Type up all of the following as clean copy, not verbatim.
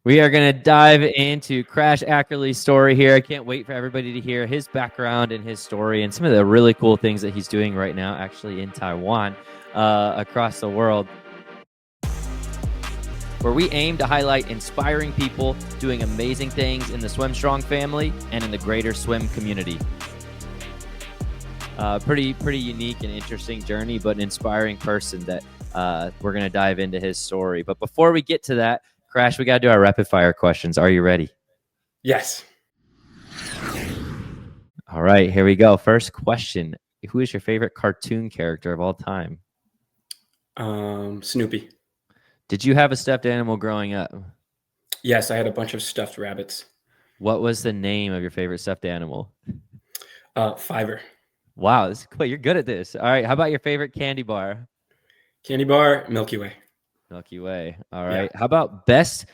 We are going to dive into Crash Ackerly's story here. I can't wait for everybody to hear his background and his story and some of the really cool things that he's doing right now, actually in Taiwan, across the world, where we aim to highlight inspiring people doing amazing things in the Swim Strong family and in the greater swim community. Pretty unique and interesting journey, but an inspiring person that we're going to dive into his story. But before we get to that, Crash, we got to do our rapid fire questions. Are you ready? Yes. All right, here we go. First question. Who is your favorite cartoon character of all time? Snoopy. Did you have a stuffed animal growing up? Yes, I had a bunch of stuffed rabbits. What was the name of your favorite stuffed animal? Fiverr. Wow, this is cool. You're good at this. All right, how about your favorite candy bar? Candy bar, Milky Way. Milky Way. All right. Yeah. How about best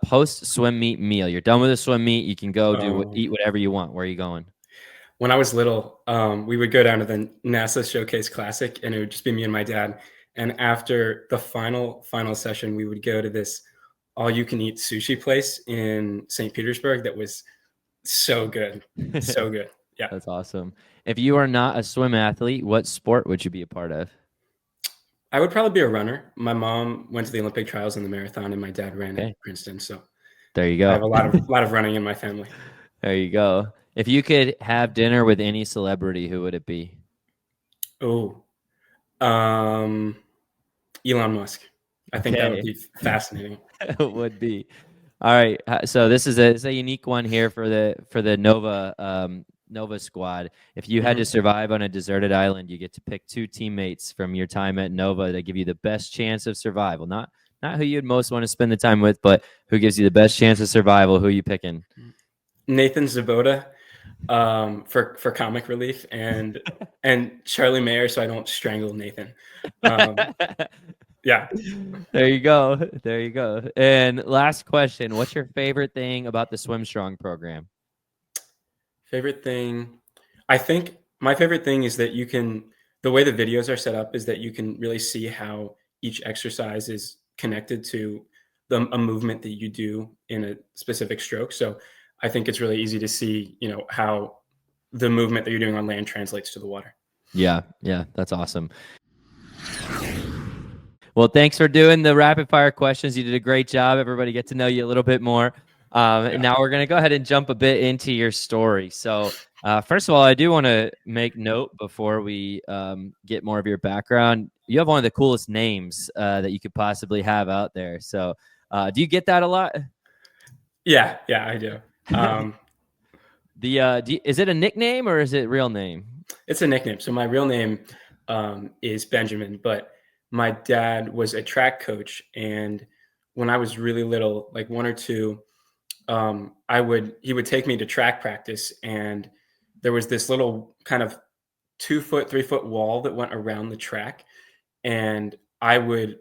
post swim meet meal? You're done with the swim meet. You can go eat whatever you want. Where are you going? When I was little, we would go down to the NASA Showcase Classic, and it would just be me and my dad. And after the final session, we would go to this all-you-can-eat sushi place in St. Petersburg that was so good. So good. Yeah. That's awesome. If you are not a swim athlete, what sport would you be a part of? I would probably be a runner. My mom went to the Olympic trials in the marathon, and my dad ran at Princeton. So there you go. I have a lot of running in my family. There you go. If you could have dinner with any celebrity, who would it be? Oh, Elon Musk. I think that would be fascinating. It would be. All right. So this is a unique one here for the Nova squad. If you had to survive on a deserted island, you get to pick two teammates from your time at Nova that give you the best chance of survival. Not who you'd most want to spend the time with, but who gives you the best chance of survival. Who are you picking? Nathan Zaboda, for comic relief, and Charlie Mayer, so I don't strangle Nathan. Yeah. There you go. And last question, what's your favorite thing about the Swim Strong program? Favorite thing, I think my favorite thing is that the way the videos are set up is that you can really see how each exercise is connected to a movement that you do in a specific stroke. So I think it's really easy to see, how the movement that you're doing on land translates to the water. Yeah, that's awesome. Well, thanks for doing the rapid fire questions. You did a great job. Everybody get to know you a little bit more. Now we're going to go ahead and jump a bit into your story. So first of all, I do want to make note before we get more of your background. You have one of the coolest names that you could possibly have out there. So do you get that a lot? Yeah, I do. Is it a nickname or is it real name? It's a nickname. So my real name is Benjamin, but my dad was a track coach. And when I was really little, like 1 or 2, he would take me to track practice, and there was this little kind of 2-foot, 3-foot wall that went around the track. And I would,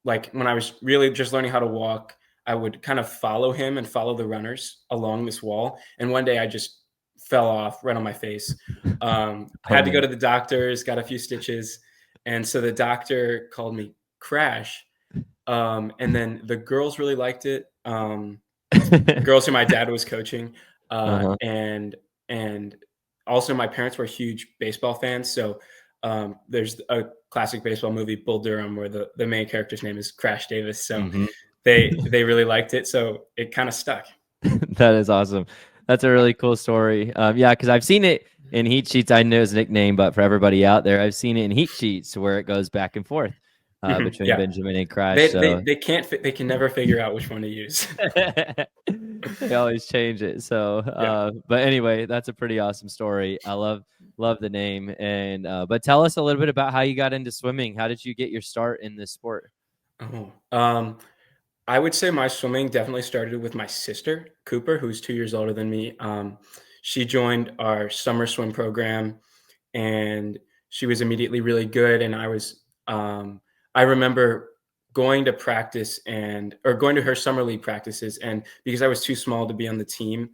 like, when I was really just learning how to walk, I would kind of follow him and follow the runners along this wall. And one day I just fell off right on my face. I had to go to the doctors, got a few stitches. And so the doctor called me Crash. And then the girls really liked it. The girls who my dad was coaching. And also my parents were huge baseball fans. So there's a classic baseball movie, Bull Durham, where the main character's name is Crash Davis. So they really liked it. So it kind of stuck. That is awesome. That's a really cool story. Yeah, because I've seen it in heat sheets. I know his nickname, but for everybody out there, I've seen it in heat sheets where it goes back and forth between Benjamin and Crash. They can never figure out which one to use. They always change it. So, but anyway, that's a pretty awesome story. I love the name. And but tell us a little bit about how you got into swimming. How did you get your start in this sport? I would say my swimming definitely started with my sister, Cooper, who's 2 years older than me. She joined our summer swim program, and she was immediately really good. And I remember going to practice or going to her summer league practices. And because I was too small to be on the team,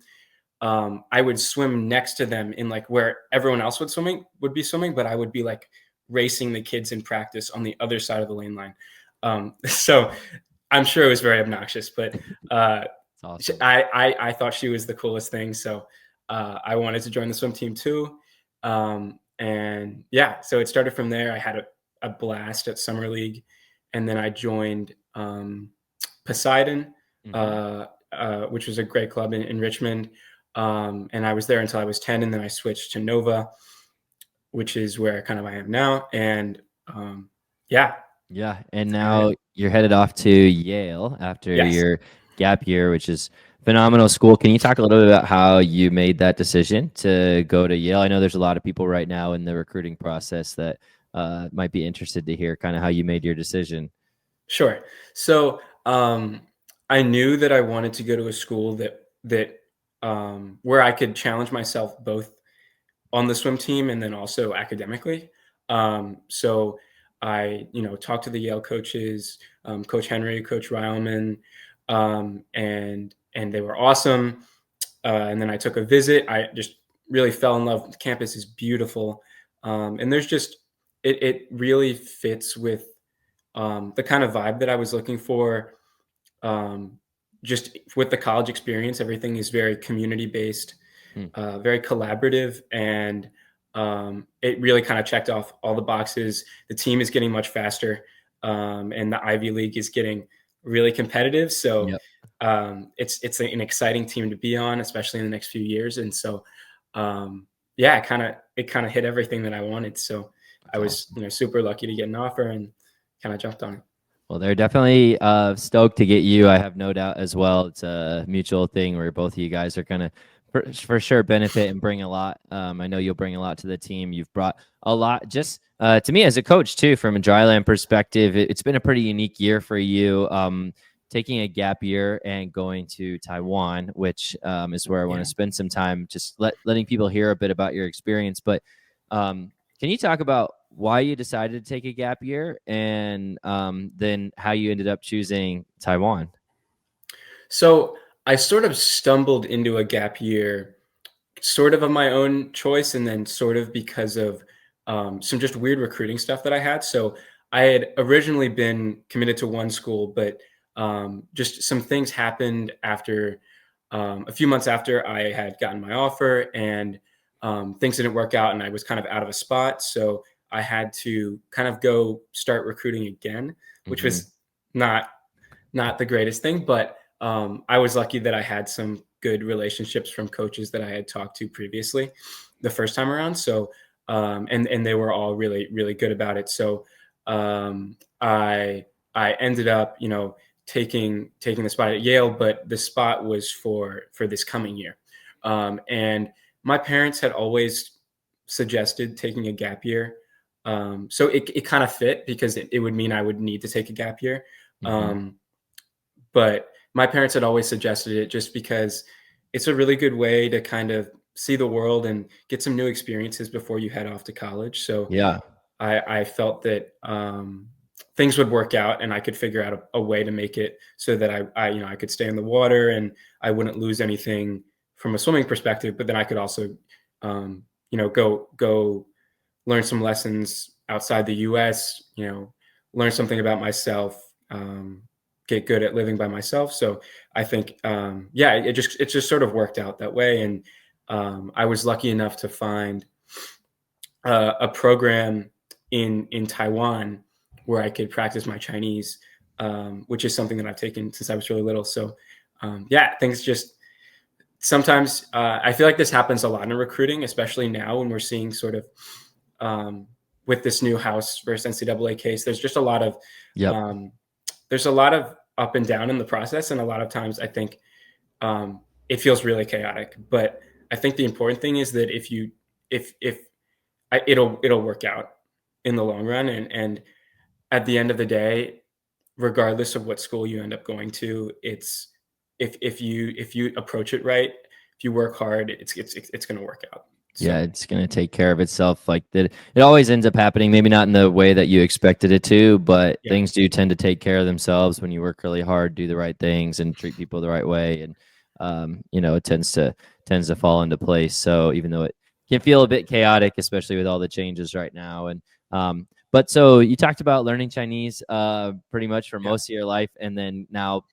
I would swim next to them in like where everyone else would be swimming, but I would be like racing the kids in practice on the other side of the lane line. So I'm sure it was very obnoxious, but It's awesome. I thought she was the coolest thing. So I wanted to join the swim team too. And yeah, so it started from there. I had a blast at summer league, and then I joined Poseidon, which was a great club in Richmond. And I was there until I was 10, and then I switched to NOVA, which is where I am now. And yeah. Yeah, and now you're headed off to Yale after Yes. your gap year, which is phenomenal school. Can you talk a little bit about how you made that decision to go to Yale? I know there's a lot of people right now in the recruiting process that might be interested to hear kind of how you made your decision. Sure. So I knew that I wanted to go to a school that where I could challenge myself both on the swim team and then also academically. So I, talked to the Yale coaches, Coach Henry, Coach Ryleman, and they were awesome. And then I took a visit. I just really fell in love. The campus is beautiful, and there's just it really fits with the kind of vibe that I was looking for. Just with the college experience, everything is very community based, very collaborative, and it really kind of checked off all the boxes. The team is getting much faster, and the Ivy League is getting really competitive. So it's an exciting team to be on, especially in the next few years. And so, yeah, it kind of hit everything that I wanted. So I was, super lucky to get an offer and kind of jumped on it. Well, they're definitely stoked to get you. I have no doubt as well. It's a mutual thing where both of you guys are going to for sure benefit and bring a lot. I know you'll bring a lot to the team. You've brought a lot just to me as a coach too, from a dryland perspective. It's been a pretty unique year for you. Taking a gap year and going to Taiwan, which is where I want to spend some time, just letting people hear a bit about your experience. But can you talk about why you decided to take a gap year and then how you ended up choosing Taiwan? So I sort of stumbled into a gap year sort of my own choice, and then sort of because of some just weird recruiting stuff that I had. So I had originally been committed to one school, but just some things happened after a few months after I had gotten my offer, and things didn't work out, and I was kind of out of a spot. So I had to kind of go start recruiting again, which was not the greatest thing, but I was lucky that I had some good relationships from coaches that I had talked to previously the first time around. So, and they were all really, really good about it. So, I ended up, taking the spot at Yale, but the spot was for this coming year. And my parents had always suggested taking a gap year. So it kind of fit because it would mean I would need to take a gap year. But my parents had always suggested it just because it's a really good way to kind of see the world and get some new experiences before you head off to college. So yeah, I felt that things would work out and I could figure out a way to make it so that I could stay in the water and I wouldn't lose anything from a swimming perspective, but then I could also, go learn some lessons outside the US, learn something about myself, get good at living by myself. So I think, it just sort of worked out that way. And I was lucky enough to find a program in Taiwan where I could practice my Chinese, which is something that I've taken since I was really little. So things just sometimes I feel like this happens a lot in recruiting, especially now when we're seeing sort of with this new House versus NCAA case. There's just a lot of there's a lot of up and down in the process, and a lot of times I think it feels really chaotic. But I think the important thing is that it'll work out in the long run, and at the end of the day, regardless of what school you end up going to, it's if you approach it right, if you work hard, it's going to work out. So. Yeah, it's going to take care of itself. Like that, it always ends up happening. Maybe not in the way that you expected it to, but things do tend to take care of themselves when you work really hard, do the right things, and treat people the right way. And it tends to fall into place. So even though it can feel a bit chaotic, especially with all the changes right now, and But so you talked about learning Chinese pretty much for Yeah. most of your life, and then now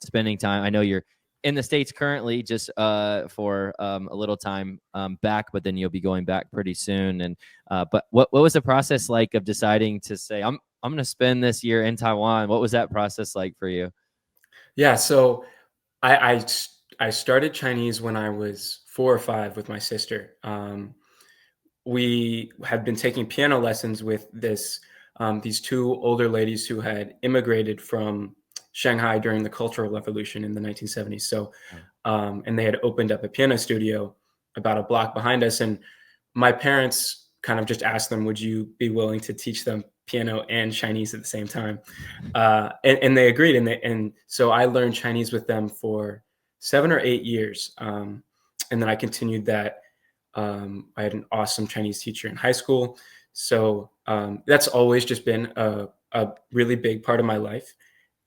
spending time. I know you're in the States currently, just for a little time back, but then you'll be going back pretty soon. And but what was the process like of deciding to say I'm going to spend this year in Taiwan? What was that process like for you? Yeah. So I started Chinese when I was 4 or 5 with my sister. We had been taking piano lessons with these two older ladies who had immigrated from Shanghai during the Cultural Revolution in the 1970s. So, and they had opened up a piano studio about a block behind us. And my parents kind of just asked them, "Would you be willing to teach them piano and Chinese at the same time?" And they agreed. And so I learned Chinese with them for 7 or 8 years, and then I continued that. I had an awesome Chinese teacher in high school. So that's always just been a really big part of my life.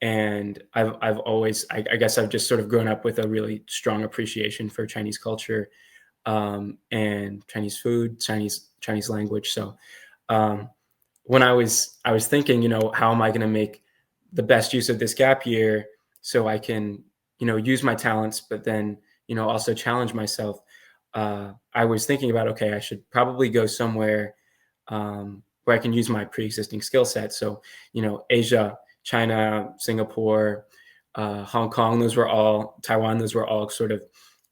And I've always, I guess I've just sort of grown up with a really strong appreciation for Chinese culture, and Chinese food, Chinese language. So when I was thinking, how am I going to make the best use of this gap year so I can, use my talents, but then, also challenge myself. I was thinking about, okay, I should probably go somewhere where I can use my pre-existing skill set. So, Asia, China, Singapore, Hong Kong, Taiwan, those were all sort of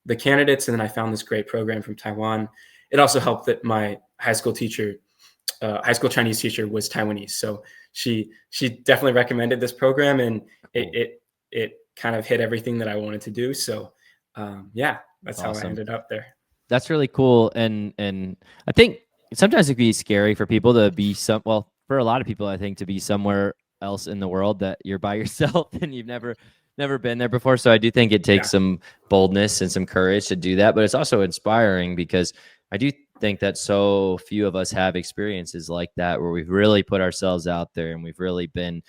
the candidates. And then I found this great program from Taiwan. It also helped that my high school Chinese teacher was Taiwanese. So she definitely recommended this program, and it kind of hit everything that I wanted to do. So yeah, that's how I ended up there. That's really cool. And I think sometimes it can be scary for people to be for a lot of people, I think, to be somewhere else in the world that you're by yourself and you've never been there before. So I do think it takes some boldness and some courage to do that, but it's also inspiring because I do think that so few of us have experiences like that where we've really put ourselves out there and we've really been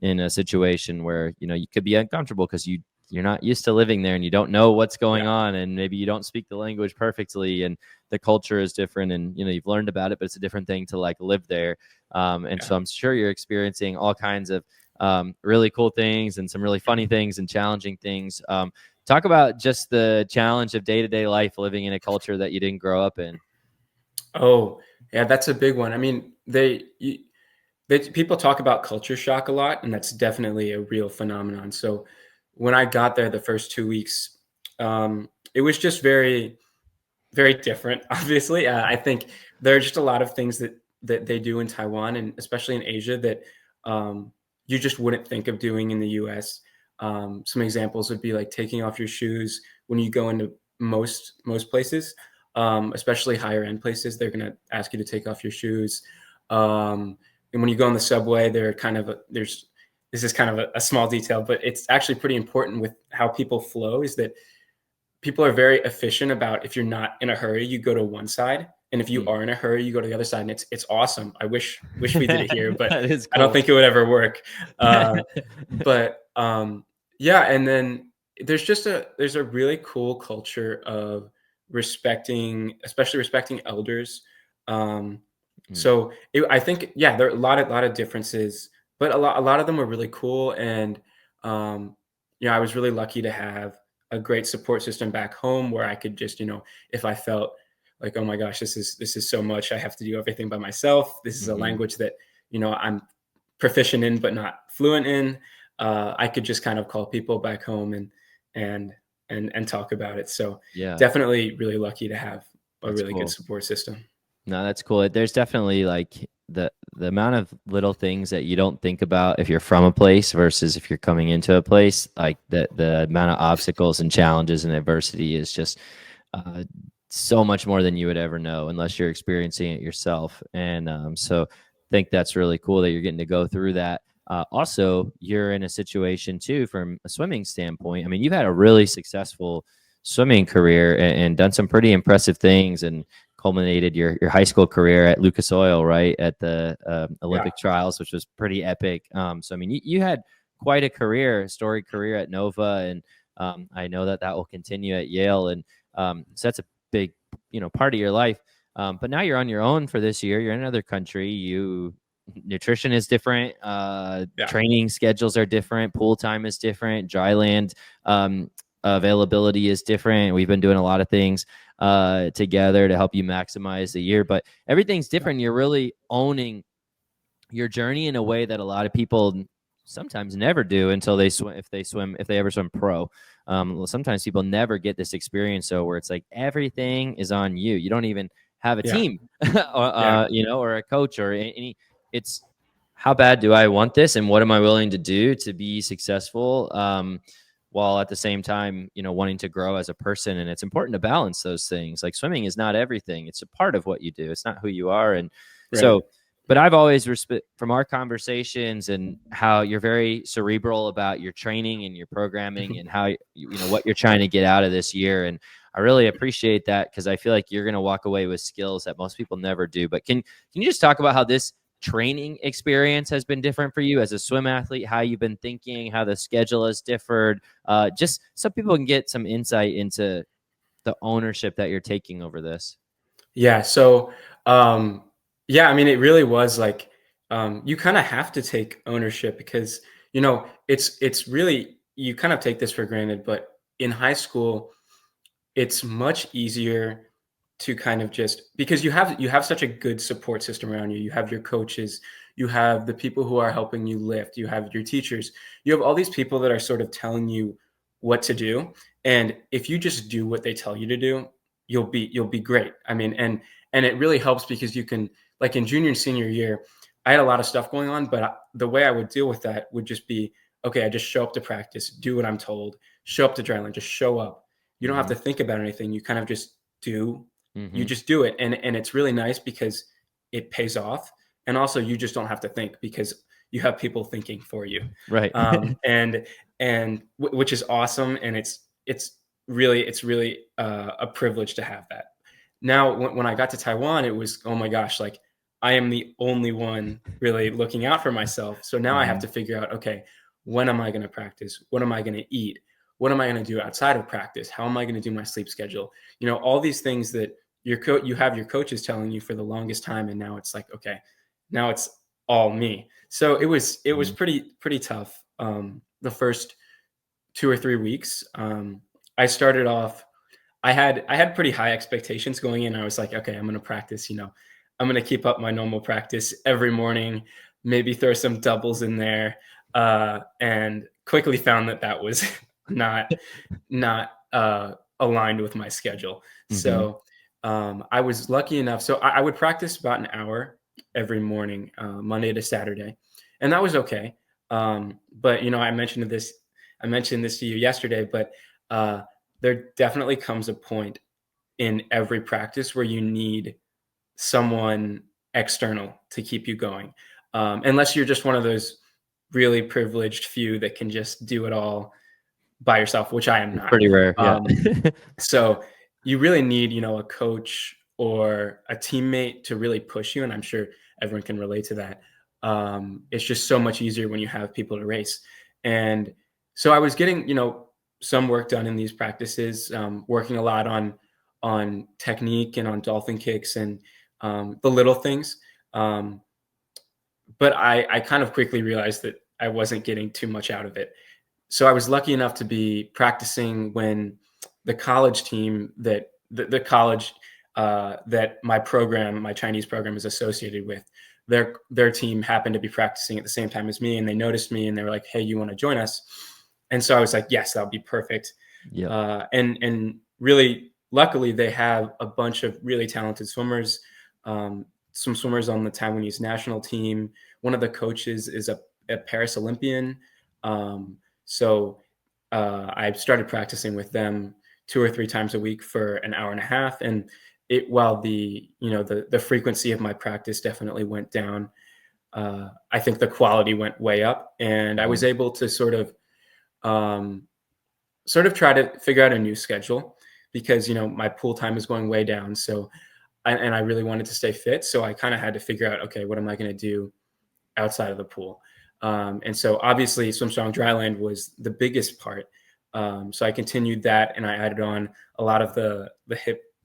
in a situation where, you could be uncomfortable because you're not used to living there and you don't know what's going on, and maybe you don't speak the language perfectly and the culture is different, and you've learned about it, but it's a different thing to like live there. So I'm sure you're experiencing all kinds of really cool things and some really funny things and challenging things. Talk about just the challenge of day-to-day life living in a culture that you didn't grow up in. Oh, yeah, that's a big one. I mean, people talk about culture shock a lot, and that's definitely a real phenomenon. So when I got there the first 2 weeks, it was just very, very different. Obviously, I think there are just a lot of things that they do in Taiwan, and especially in Asia, that you just wouldn't think of doing in the U.S. Some examples would be like taking off your shoes when you go into most places, especially higher end places. They're going to ask you to take off your shoes. And when you go on the subway, this is kind of a small detail, but it's actually pretty important with how people flow, is that people are very efficient about, if you're not in a hurry, you go to one side. And if you are in a hurry, you go to the other side. And it's awesome. I wish we did it here, but cool. I don't think it would ever work. Yeah. And then there's a really cool culture of especially respecting elders. So I think, there are a lot of differences, but a lot of them were really cool. And, I was really lucky to have a great support system back home where I could just, if I felt like, oh my gosh, this is so much, I have to do everything by myself. This is a language that, I'm proficient in, but not fluent in. I could just kind of call people back home and talk about it. So definitely really lucky to have a really good support system. No, that's cool. There's definitely like the amount of little things that you don't think about if you're from a place versus if you're coming into a place, like the amount of obstacles and challenges and adversity is just so much more than you would ever know unless you're experiencing it yourself. And so I think that's really cool that you're getting to go through that. Also, you're in a situation too, from a swimming standpoint. I mean, you've had a really successful swimming career and done some pretty impressive things, and culminated your high school career at Lucas Oil, right, at the Olympic trials, which was pretty epic. So, I mean, you had quite a storied career at NOVA, and I know that will continue at Yale. And so that's a big, part of your life. But now you're on your own for this year. You're in another country. You nutrition is different. Training schedules are different. Pool time is different. Dry land availability is different. We've been doing a lot of things together to help you maximize the year, but everything's different. You're really owning your journey in a way that a lot of people sometimes never do until they swim, if they ever swim pro. Sometimes people never get this experience, so where it's like everything is on you. You don't even have a team or a coach or any. It's how bad do I want this, and what am I willing to do to be successful, while at the same time, wanting to grow as a person. And it's important to balance those things. Like swimming is not everything. It's a part of what you do. It's not who you are. And so, but I've always from our conversations and how you're very cerebral about your training and your programming and how, what you're trying to get out of this year. And I really appreciate that, because I feel like you're going to walk away with skills that most people never do. But can you just talk about how this training experience has been different for you as a swim athlete, how you've been thinking, how the schedule has differed, just so people can get some insight into the ownership that you're taking over this? Yeah. So, I mean, it really was like, you kind of have to take ownership because, it's really, you kind of take this for granted, but in high school, it's much easier to kind of just, because you have such a good support system around you. You have your coaches, you have the people who are helping you lift, you have your teachers, you have all these people that are sort of telling you what to do. And if you just do what they tell you to do, you'll be great. I mean, and it really helps because you can, like in junior and senior year, I had a lot of stuff going on, but the way I would deal with that would just be, okay, I just show up to practice, do what I'm told, show up to dry land, just show up. You don't have to think about anything. You kind of just do. You just do it. And it's really nice because it pays off. And also you just don't have to think because you have people thinking for you. Right. And which is awesome. And it's really a privilege to have that. Now, when I got to Taiwan, it was, oh my gosh, like I am the only one really looking out for myself. So now I have to figure out, okay, when am I going to practice? What am I going to eat? What am I going to do outside of practice? How am I going to do my sleep schedule? All these things that you have your coaches telling you for the longest time. And now it's like, okay, now it's all me. So it was pretty tough. The first 2 or 3 weeks, I started off, I had pretty high expectations going in. I was like, okay, I'm going to practice, I'm going to keep up my normal practice every morning, maybe throw some doubles in there. And quickly found that was not aligned with my schedule. So I was lucky enough. So I would practice about an hour every morning, Monday to Saturday. And that was okay. But I mentioned this to you yesterday, but there definitely comes a point in every practice where you need someone external to keep you going. Unless you're just one of those really privileged few that can just do it all by yourself, which I am not. Pretty rare. Yeah. So you really need, a coach or a teammate to really push you. And I'm sure everyone can relate to that. It's just so much easier when you have people to race. And so I was getting, some work done in these practices, working a lot on technique and on dolphin kicks and the little things. But I kind of quickly realized that I wasn't getting too much out of it. So I was lucky enough to be practicing when the college team that the college that my Chinese program is associated with, their team happened to be practicing at the same time as me, and they noticed me and they were like, "Hey, you want to join us?" And so I was like, "Yes, that would be perfect." Yeah. And really, luckily, they have a bunch of really talented swimmers. Some swimmers on the Taiwanese national team. One of the coaches is a Paris Olympian. So I started practicing with them 2 or 3 times a week for an hour and a half. And while the frequency of my practice definitely went down, I think the quality went way up, and I was able to sort of try to figure out a new schedule because, my pool time is going way down. So I really wanted to stay fit. So I kind of had to figure out, okay, what am I going to do outside of the pool? And so obviously Swim Strong Dryland was the biggest part. So I continued that, and I added on a lot of the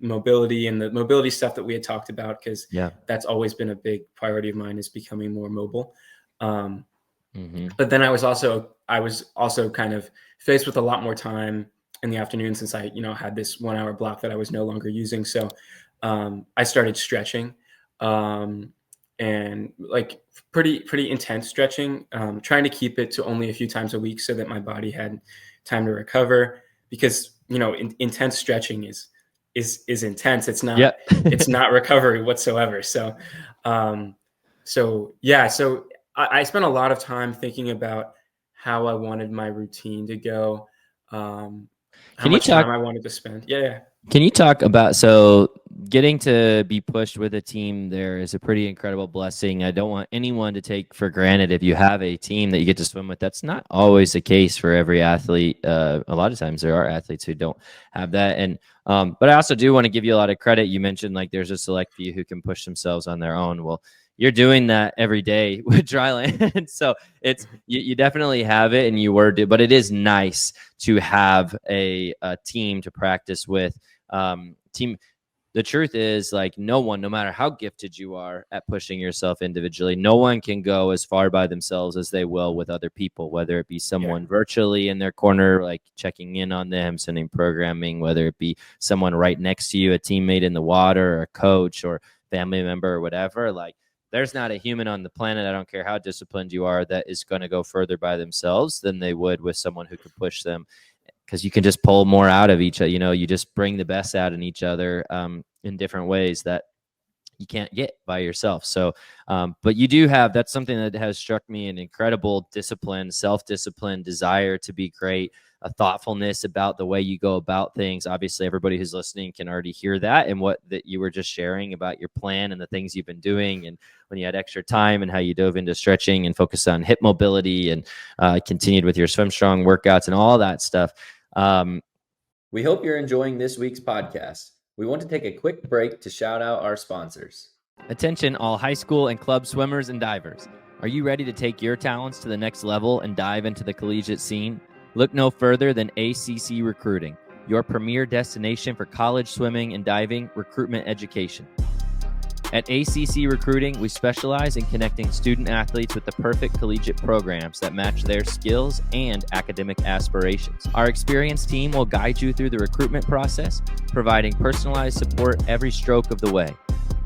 mobility and the mobility stuff that we had talked about, because Yeah. that's always been a big priority of mine, is becoming more mobile. Mm-hmm. But then I was also kind of faced with a lot more time in the afternoon, since I, had this 1 hour block that I was no longer using. So I started stretching, and like pretty intense stretching, trying to keep it to only a few times a week so that my body had time to recover, because, intense stretching is intense. It's not, Yeah. it's not recovery whatsoever. So, yeah, so I spent a lot of time thinking about how I wanted my routine to go, how Can you much talk time I wanted to spend. Yeah. Can you talk about, so getting to be pushed with a team there is a pretty incredible blessing. I don't want anyone to take for granted if you have a team that you get to swim with. That's not always the case for every athlete. A lot of times there are athletes who don't have that. And but I also do want to give you a lot of credit. You mentioned like there's a select few who can push themselves on their own. Well, you're doing that every day with Dryland. So it's you definitely have it, and you were do, but it is nice to have a team to practice with. Team. The truth is, like, no one, no matter how gifted you are at pushing yourself individually, no one can go as far by themselves as they will with other people, whether it be someone virtually in their corner, like checking in on them, sending programming, whether it be someone right next to you, a teammate in the water, or a coach or family member or whatever. Like, there's not a human on the planet, I don't care how disciplined you are, that is going to go further by themselves than they would with someone who could push them, because you can just pull more out of each other. You just bring the best out in each other in different ways that you can't get by yourself. So, but you do have, that's something that has struck me, an incredible discipline, self-discipline, desire to be great, a thoughtfulness about the way you go about things. Obviously, everybody who's listening can already hear that, and what that you were just sharing about your plan and the things you've been doing, and when you had extra time, and how you dove into stretching and focused on hip mobility, and continued with your Swim Strong workouts and all that stuff. We hope you're enjoying this week's podcast. We want to take a quick break to shout out our sponsors. Attention, all high school and club swimmers and divers. Are you ready to take your talents to the next level and dive into the collegiate scene? Look no further than ACC Recruiting, your premier destination for college swimming and diving recruitment education. At ACC Recruiting, we specialize in connecting student athletes with the perfect collegiate programs that match their skills and academic aspirations. Our experienced team will guide you through the recruitment process, providing personalized support every stroke of the way.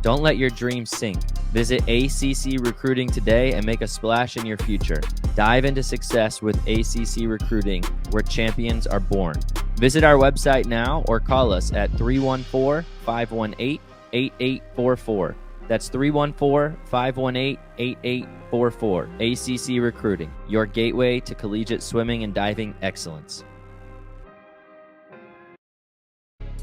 Don't let your dreams sink. Visit ACC Recruiting today and make a splash in your future. Dive into success with ACC Recruiting, where champions are born. Visit our website now or call us at 314-518-8844. That's 314-518-8844. ACC Recruiting, your gateway to collegiate swimming and diving excellence.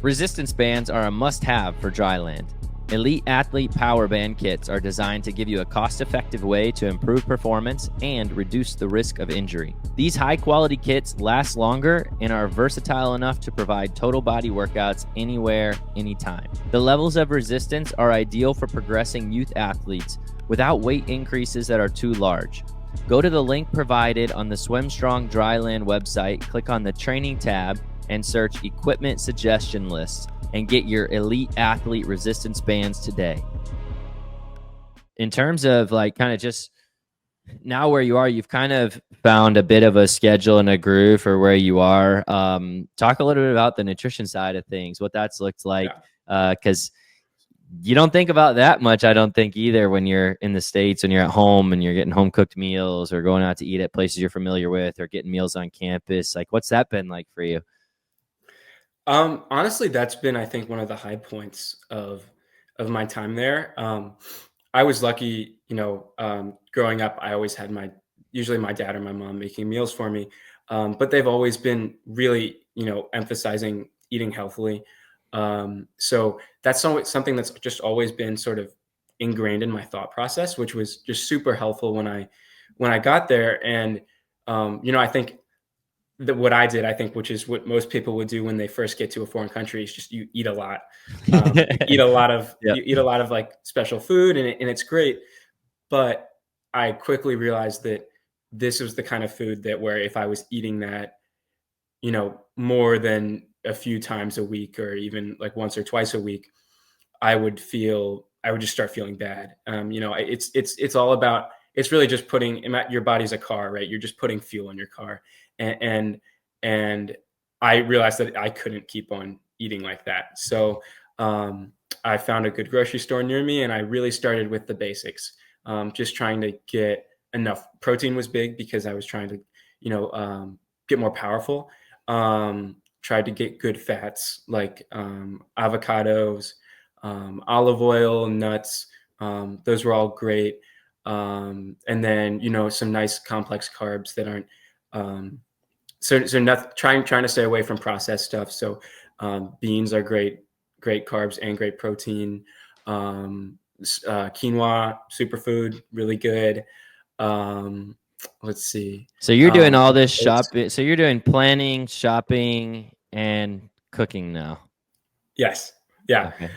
Resistance bands are a must-have for Dryland. Elite Athlete Power Band kits are designed to give you a cost-effective way to improve performance and reduce the risk of injury. These high-quality kits last longer and are versatile enough to provide total body workouts anywhere, anytime. The levels of resistance are ideal for progressing youth athletes without weight increases that are too large. Go to the link provided on the Swim Strong Dryland website, click on the Training tab, and search Equipment Suggestion Lists, and get your Elite Athlete resistance bands today. In terms of like kind of just now where you are, you've kind of found a bit of a schedule and a groove for where you are. Talk a little bit about the nutrition side of things, what that's looked like, because you don't think about that much, I don't think, either, when you're in the States, when you're at home and you're getting home cooked meals or going out to eat at places you're familiar with or getting meals on campus. Like, what's that been like for you? Honestly, that's been, I think, one of the high points of my time there. I was lucky, growing up, I always had usually my dad or my mom making meals for me. But they've always been really, emphasizing eating healthily. So that's something that's just always been sort of ingrained in my thought process, which was just super helpful when I got there. And, I think that what I did, which is what most people would do when they first get to a foreign country, is just you eat a lot. You eat a lot of like special food, and it's great. But I quickly realized that this was the kind of food that, where if I was eating that, more than a few times a week, or even like once or twice a week, I would just start feeling bad. It's all about, it's really just putting, your body's a car, right? You're just putting fuel in your car. And I realized that I couldn't keep on eating like that. So I found a good grocery store near me, and I really started with the basics. Just trying to get enough. Protein was big because I was trying to, get more powerful. Tried to get good fats like avocados, olive oil, nuts. Those were all great. And then, some nice complex carbs that aren't, trying to stay away from processed stuff. So beans are great carbs and great protein. Quinoa, superfood, really good. Let's see. So you're doing all this shopping. So you're doing planning, shopping, and cooking now. Yes. Yeah. Okay.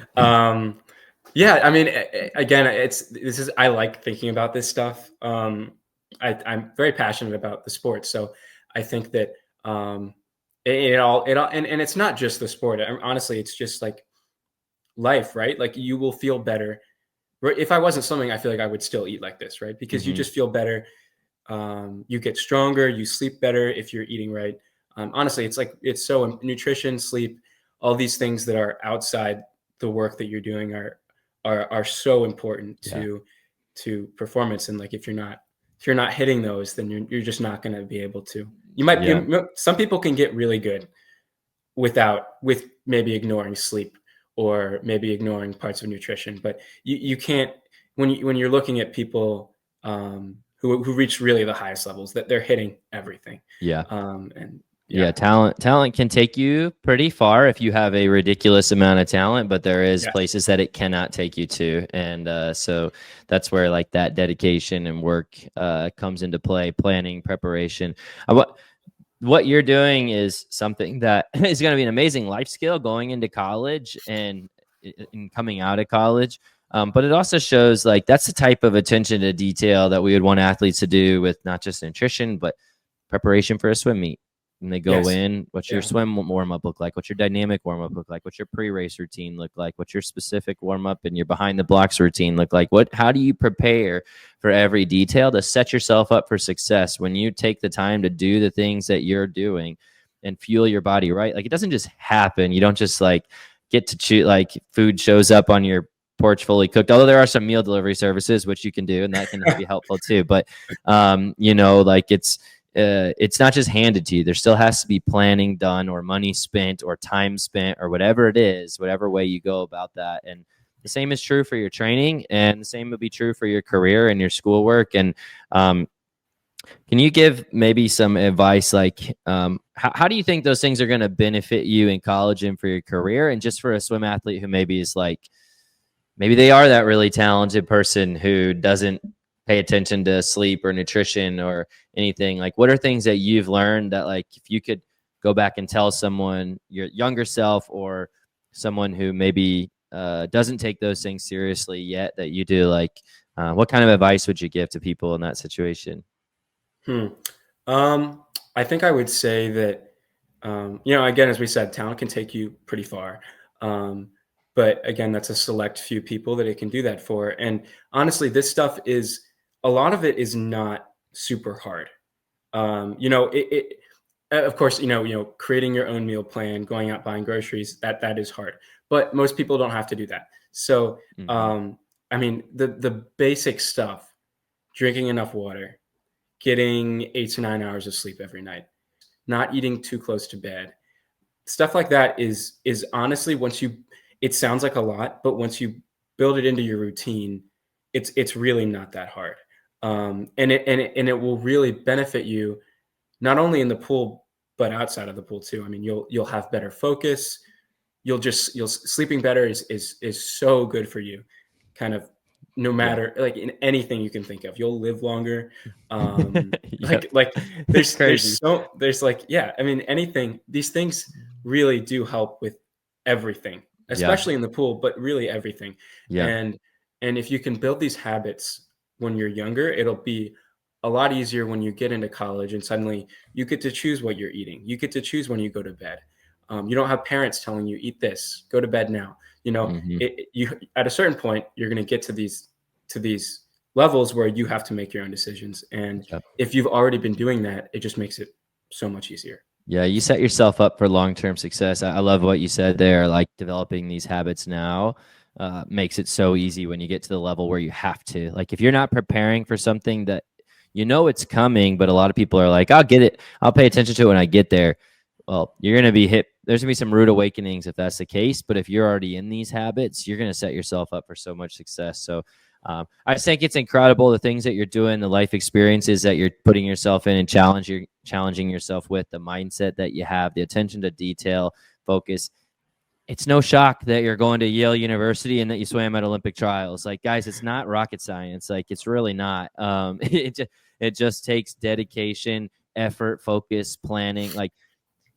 Yeah. I mean, again, I like thinking about this stuff. I'm very passionate about the sport. So I think that and it's not just the sport. Honestly, it's just like life, right? Like you will feel better. If I wasn't swimming, I feel like I would still eat like this, right? Because you just feel better. You get stronger, you sleep better if you're eating right. Honestly, it's so nutrition, sleep, all these things that are outside the work that you're doing are so important to performance. And like, if you're not hitting those, then you're just not going to be able to. Some people can get really good with maybe ignoring sleep or maybe ignoring parts of nutrition, but you can't, when you're looking at people who reach really the highest levels, that they're hitting everything. Talent can take you pretty far if you have a ridiculous amount of talent, but there is places that it cannot take you to. And so that's where like that dedication and work comes into play, planning, preparation. What you're doing is something that is going to be an amazing life skill going into college and coming out of college. But it also shows like that's the type of attention to detail that we would want athletes to do with not just nutrition, but preparation for a swim meet. When they go in, what's your swim warm-up look like? What's your dynamic warm-up look like? What's your pre-race routine look like? What's your specific warm-up and your behind the blocks routine look like? How do you prepare for every detail to set yourself up for success when you take the time to do the things that you're doing and fuel your body right? Like, it doesn't just happen. You don't just like get to choose, like food shows up on your porch fully cooked, although there are some meal delivery services which you can do, and that can be helpful too. But like it's not just handed to you. There still has to be planning done, or money spent, or time spent, or whatever it is, whatever way you go about that. And the same is true for your training, and the same would be true for your career and your schoolwork. And can you give maybe some advice, like how do you think those things are going to benefit you in college and for your career, and just for a swim athlete who maybe is like, maybe they are that really talented person who doesn't pay attention to sleep or nutrition or anything? Like, what are things that you've learned that, like, if you could go back and tell someone, your younger self, or someone who maybe doesn't take those things seriously yet, that you do, like, what kind of advice would you give to people in that situation? I think I would say that, again, as we said, talent can take you pretty far. But again, that's a select few people that it can do that for. And honestly, this stuff a lot of it is not super hard. Of course, creating your own meal plan, going out buying groceries, that is hard, but most people don't have to do that. So, I mean, the basic stuff, drinking enough water, getting 8 to 9 hours of sleep every night, not eating too close to bed, stuff like that is honestly, it sounds like a lot, but once you build it into your routine, it's really not that hard. And it will really benefit you, not only in the pool, but outside of the pool too. I mean, you'll have better focus. You'll sleeping better is so good for you, kind of, no matter like in anything you can think of. You'll live longer. There's I mean, anything, these things really do help with everything, especially in the pool, but really everything. And if you can build these habits when you're younger, it'll be a lot easier when you get into college and suddenly you get to choose what you're eating. You get to choose when you go to bed. You don't have parents telling you, eat this, go to bed now. Mm-hmm. You at a certain point, you're going to get to these levels where you have to make your own decisions. And Yep. if you've already been doing that, it just makes it so much easier. Yeah, you set yourself up for long-term success. I love what you said there. Like developing these habits now makes it so easy when you get to the level where you have to. Like if you're not preparing for something that it's coming, but a lot of people are like, I'll get it. I'll pay attention to it when I get there. Well, you're going to be hit. There's going to be some rude awakenings if that's the case. But if you're already in these habits, you're going to set yourself up for so much success. So I just think it's incredible the things that you're doing, the life experiences that you're putting yourself in and challenging yourself with, the mindset that you have, the attention to detail, focus. It's no shock that you're going to Yale University and that you swam at Olympic trials. Like, guys, it's not rocket science. Like, it's really not. It just takes dedication, effort, focus, planning. Like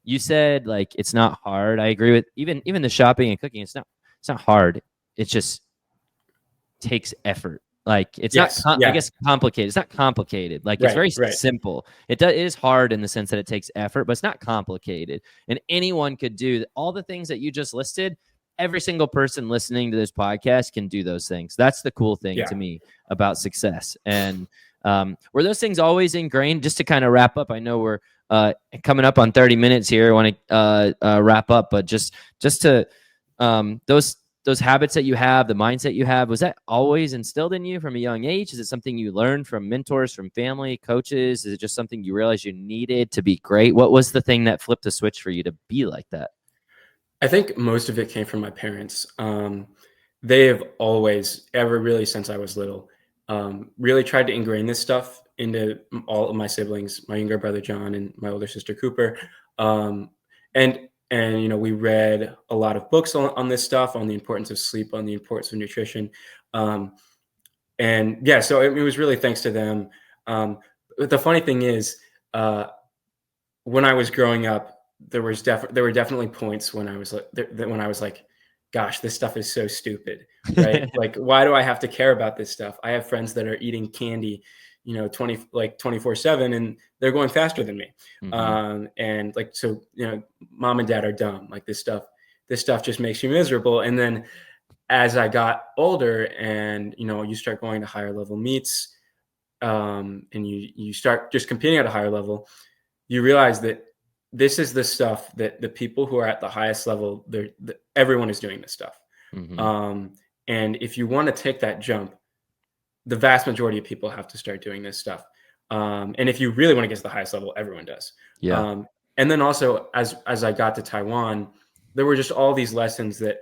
you said, like it's not hard. I agree with even the shopping and cooking. It's not hard. It just takes effort. Like it's Yes, not, yeah. I guess, complicated. It's not complicated. Like it's Right, very simple. It is hard in the sense that it takes effort, but it's not complicated. And anyone could do all the things that you just listed. Every single person listening to this podcast can do those things. That's the cool thing to me about success. And were those things always ingrained? Just to kind of wrap up, I know we're coming up on 30 minutes here. I want to wrap up, but just to those habits that you have, the mindset you have, was that always instilled in you from a young age? Is it something you learned from mentors, from family, coaches? Is it just something you realized you needed to be great? What was the thing that flipped the switch for you to be like that? I think most of it came from my parents. They have always, really since I was little, really tried to ingrain this stuff into all of my siblings, my younger brother John and my older sister Cooper. And we read a lot of books on this stuff, on the importance of sleep, on the importance of nutrition. So it was really thanks to them. But the funny thing is, when I was growing up, there were definitely points when I was like, gosh, this stuff is so stupid, right? Like, why do I have to care about this stuff? I have friends that are eating candy, 24/7, and they're going faster than me. Mm-hmm. Mom and dad are dumb. Like this stuff just makes you miserable. And then as I got older and, you start going to higher level meets, and you start just competing at a higher level, you realize that this is the stuff that the people who are at the highest level, everyone is doing this stuff. Mm-hmm. And if you want to take that jump, the vast majority of people have to start doing this stuff. And if you really want to get to the highest level, everyone does. Yeah. And then also as I got to Taiwan, there were just all these lessons that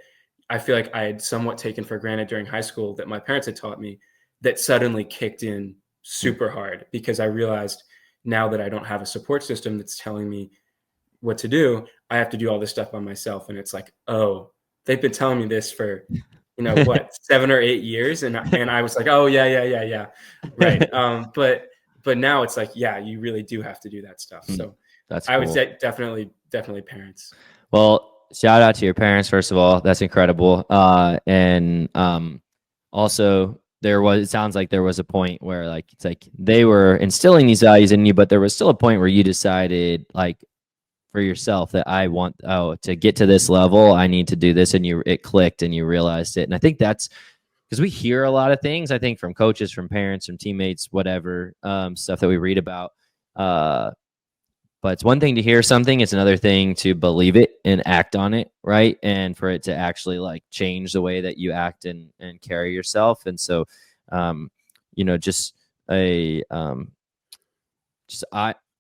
I feel like I had somewhat taken for granted during high school that my parents had taught me that suddenly kicked in super hard, because I realized now that I don't have a support system that's telling me what to do, I have to do all this stuff by myself. And it's like, oh, they've been telling me this for, 7 or 8 years. And I was like, oh yeah. Right. But now it's like, yeah, you really do have to do that stuff. So that's I cool. would say definitely parents. Well, shout out to your parents, first of all. That's incredible. And also it sounds like there was a point where like, it's like they were instilling these values in you, but there was still a point where you decided like for yourself that I want, to get to this level, I need to do this. And it clicked and you realized it. And I think that's because we hear a lot of things, I think, from coaches, from parents, from teammates, whatever, stuff that we read about. But it's one thing to hear something. It's another thing to believe it and act on it. Right. And for it to actually like change the way that you act and carry yourself. And so,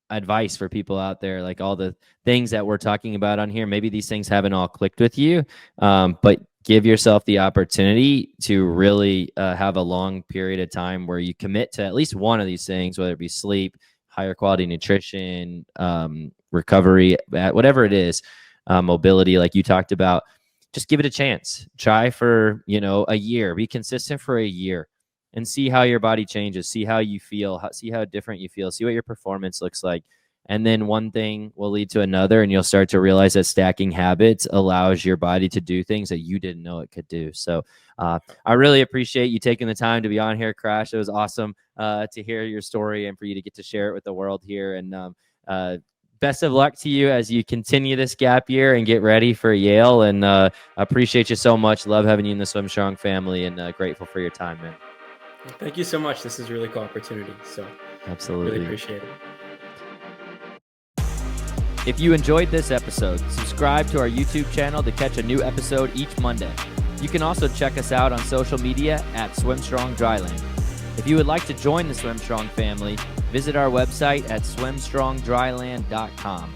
advice for people out there, like all the things that we're talking about on here, maybe these things haven't all clicked with you, but give yourself the opportunity to really have a long period of time where you commit to at least one of these things, whether it be sleep, higher quality nutrition, recovery, whatever it is, mobility, like you talked about. Just give it a chance. Try for, a year. Be consistent for a year and see how your body changes. See how you feel. See how different you feel. See what your performance looks like. And then one thing will lead to another, and you'll start to realize that stacking habits allows your body to do things that you didn't know it could do. So I really appreciate you taking the time to be on here, Crash. It was awesome to hear your story and for you to get to share it with the world here. And best of luck to you as you continue this gap year and get ready for Yale. And I appreciate you so much. Love having you in the Swim Strong family, and grateful for your time, man. Thank you so much. This is a really cool opportunity. So absolutely really appreciate it. If you enjoyed this episode, subscribe to our YouTube channel to catch a new episode each Monday. You can also check us out on social media at Swim Strong Dryland. If you would like to join the Swim Strong family, visit our website at swimstrongdryland.com.